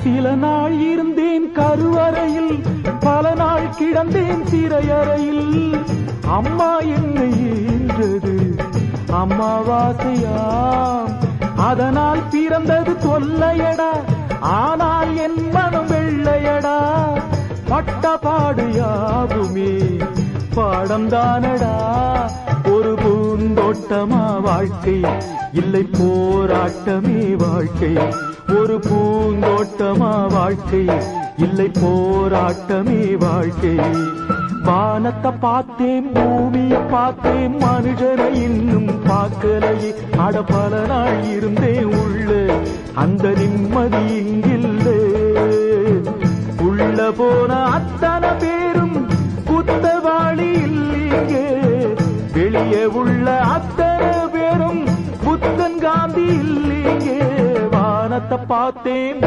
சில நாள் இருந்தேன் கருவறையில், பல நாள் கிடந்தேன் சிறையறையில். அம்மா என்னை ஈன்றது அம்மாவாசையாம், அதனால் பிறந்தது தொல்லையடா, ஆனால் என் மனம் வெள்ளையடா. பட்டபாடு யாவுமே பாடம்தானடா. ஒரு பூந்தோட்டமா வாழ்க்கை, இல்லை போராட்டமே வாழ்க்கை. ஒரு பூந்தோட்டமா வாழ்க்கை, இல்லை போராட்டமே வாழ்க்கை. வானத்தை பார்த்தேன், பூமியை பார்த்தேன், மனுஷனை இன்னும் பார்க்கலையே. அட பல நாள் இருந்தேன் உள்ள, அந்த நிம்மதி இங்கில்லை. உள்ள போன அத்தனை பேரும் குத்தவாளி இல்லையே, வெளியே உள்ள அத்தனை பேரும் புத்தன் காந்தி இல்லையே. வானத்தை பார்த்தேன்.